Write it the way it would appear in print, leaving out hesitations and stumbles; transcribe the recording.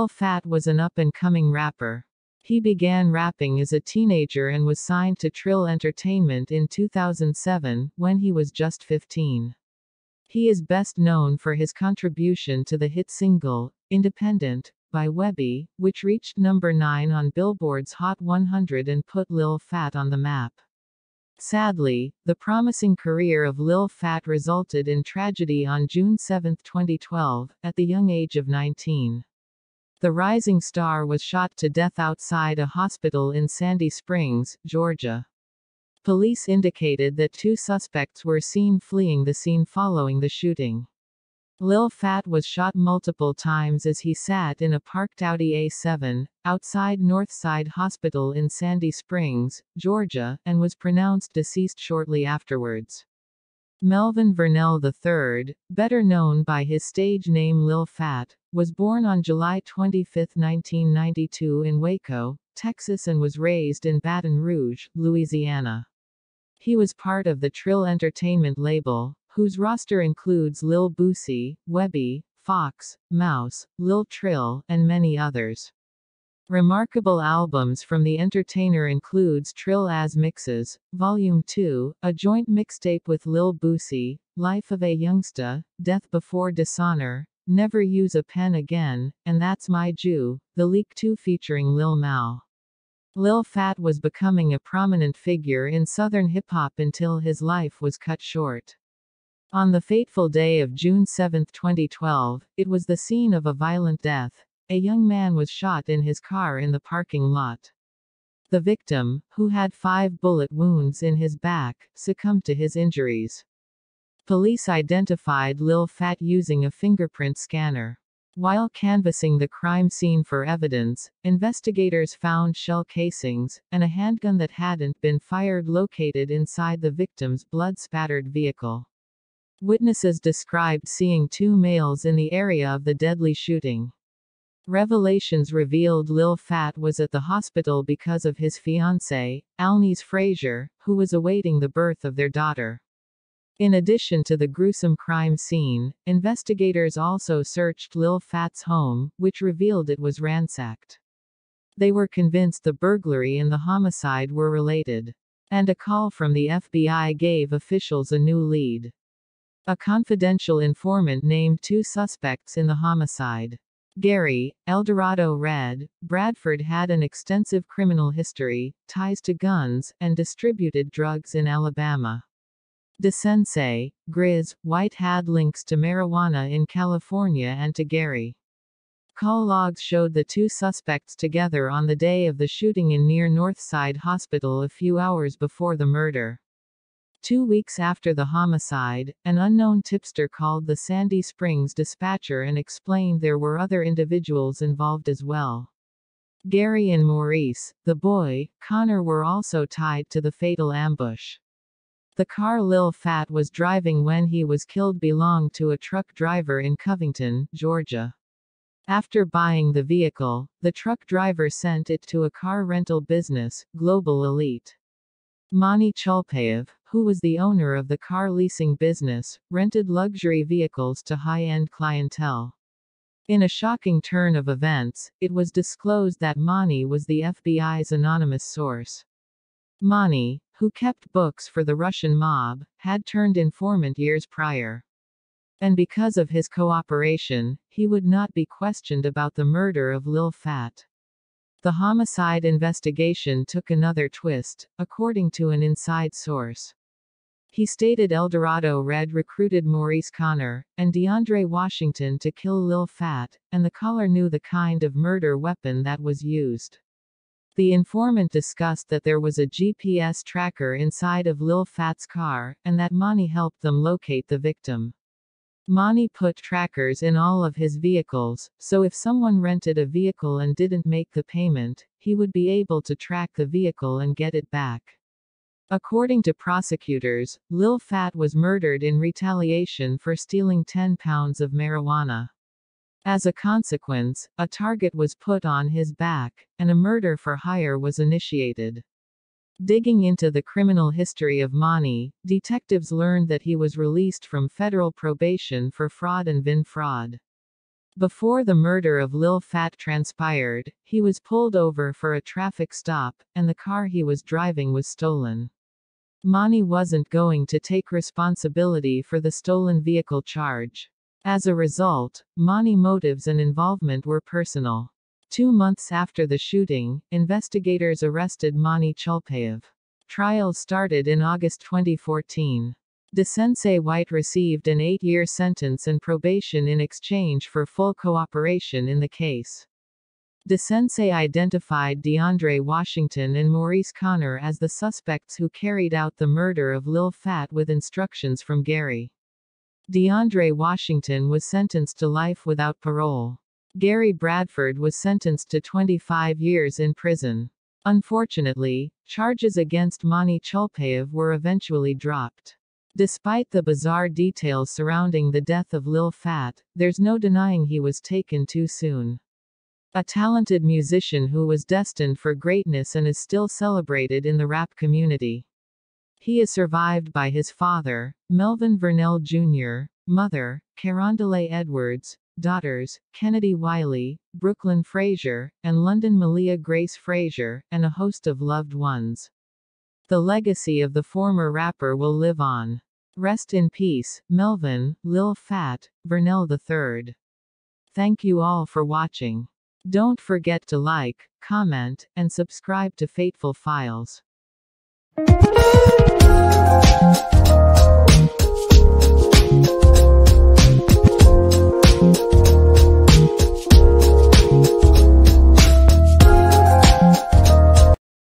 Lil Phat was an up-and-coming rapper. He began rapping as a teenager and was signed to Trill Entertainment in 2007, when he was just 15. He is best known for his contribution to the hit single, Independent, by Webbie, which reached number 9 on Billboard's Hot 100 and put Lil Phat on the map. Sadly, the promising career of Lil Phat resulted in tragedy on June 7, 2012, at the young age of 19. The rising star was shot to death outside a hospital in Sandy Springs, Georgia. Police indicated that 2 suspects were seen fleeing the scene following the shooting. Lil Phat was shot multiple times as he sat in a parked Audi A7, outside Northside Hospital in Sandy Springs, Georgia, and was pronounced deceased shortly afterwards. Melvin Vernell III, better known by his stage name Lil Phat, was born on July 25, 1992 in Waco, Texas and was raised in Baton Rouge, Louisiana. He was part of the Trill Entertainment label, whose roster includes Lil Boosie, Webbie, Fox, Mouse, Lil Trill, and many others. Remarkable albums from the entertainer includes Trill As Mixes, Volume 2, a joint mixtape with Lil Boosie, Life of a Youngsta, Death Before Dishonor, Never Use a Pen Again, and That's My Jew, The Leak 2 featuring Lil Mal. Lil Phat was becoming a prominent figure in Southern hip-hop until his life was cut short. On the fateful day of June 7, 2012, it was the scene of a violent death. A young man was shot in his car in the parking lot. The victim, who had 5 bullet wounds in his back, succumbed to his injuries. Police identified Lil Phat using a fingerprint scanner. While canvassing the crime scene for evidence, investigators found shell casings, and a handgun that hadn't been fired located inside the victim's blood-spattered vehicle. Witnesses described seeing 2 males in the area of the deadly shooting. Revelations revealed Lil Phat was at the hospital because of his fiancé, Alnice Frazier, who was awaiting the birth of their daughter. In addition to the gruesome crime scene, investigators also searched Lil Phat's home, which revealed it was ransacked. They were convinced the burglary and the homicide were related. And a call from the FBI gave officials a new lead. A confidential informant named 2 suspects in the homicide. Gary, Eldorado Red, Bradford had an extensive criminal history, ties to guns, and distributed drugs in Alabama. DeSensei, Grizz, White had links to marijuana in California and to Gary. Call logs showed the 2 suspects together on the day of the shooting in near Northside Hospital a few hours before the murder. 2 weeks after the homicide, an unknown tipster called the Sandy Springs dispatcher and explained there were other individuals involved as well. Gary and Maurice, the boy, Connor were also tied to the fatal ambush. The car Lil Phat was driving when he was killed belonged to a truck driver in Covington, Georgia. After buying the vehicle, the truck driver sent it to a car rental business, Global Elite. Mani Cholpaev, who was the owner of the car leasing business, rented luxury vehicles to high-end clientele. In a shocking turn of events, it was disclosed that Mani was the FBI's anonymous source. Mani, who kept books for the Russian mob, had turned informant years prior. And because of his cooperation, he would not be questioned about the murder of Lil Phat. The homicide investigation took another twist, according to an inside source. He stated Eldorado Red recruited Maurice Connor and DeAndre Washington to kill Lil Phat, and the caller knew the kind of murder weapon that was used. The informant discussed that there was a GPS tracker inside of Lil Phat's car, and that Mani helped them locate the victim. Mani put trackers in all of his vehicles, so if someone rented a vehicle and didn't make the payment, he would be able to track the vehicle and get it back. According to prosecutors, Lil Phat was murdered in retaliation for stealing 10 pounds of marijuana. As a consequence, a target was put on his back, and a murder for hire was initiated. Digging into the criminal history of Mani, detectives learned that he was released from federal probation for fraud and VIN fraud. Before the murder of Lil Phat transpired, he was pulled over for a traffic stop, and the car he was driving was stolen. Monty wasn't going to take responsibility for the stolen vehicle charge. As a result, Monty's motives and involvement were personal. 2 months after the shooting, investigators arrested Monty Cholpaev. Trial started in August 2014. Desensei White received an 8-year sentence and probation in exchange for full cooperation in the case. Desensei identified DeAndre Washington and Maurice Connor as the suspects who carried out the murder of Lil Phat with instructions from Gary. DeAndre Washington was sentenced to life without parole. Gary Bradford was sentenced to 25 years in prison. Unfortunately, charges against Monty Cholpaev were eventually dropped. Despite the bizarre details surrounding the death of Lil Phat, there's no denying he was taken too soon. A talented musician who was destined for greatness and is still celebrated in the rap community. He is survived by his father, Melvin Vernell Jr., mother, Carondale Edwards, daughters, Kennedy Wiley, Brooklyn Frazier, and London Malia Grace Frazier, and a host of loved ones. The legacy of the former rapper will live on. Rest in peace, Melvin, Lil Phat, Vernell III. Thank you all for watching. Don't forget to like, comment, and subscribe to Fateful Files.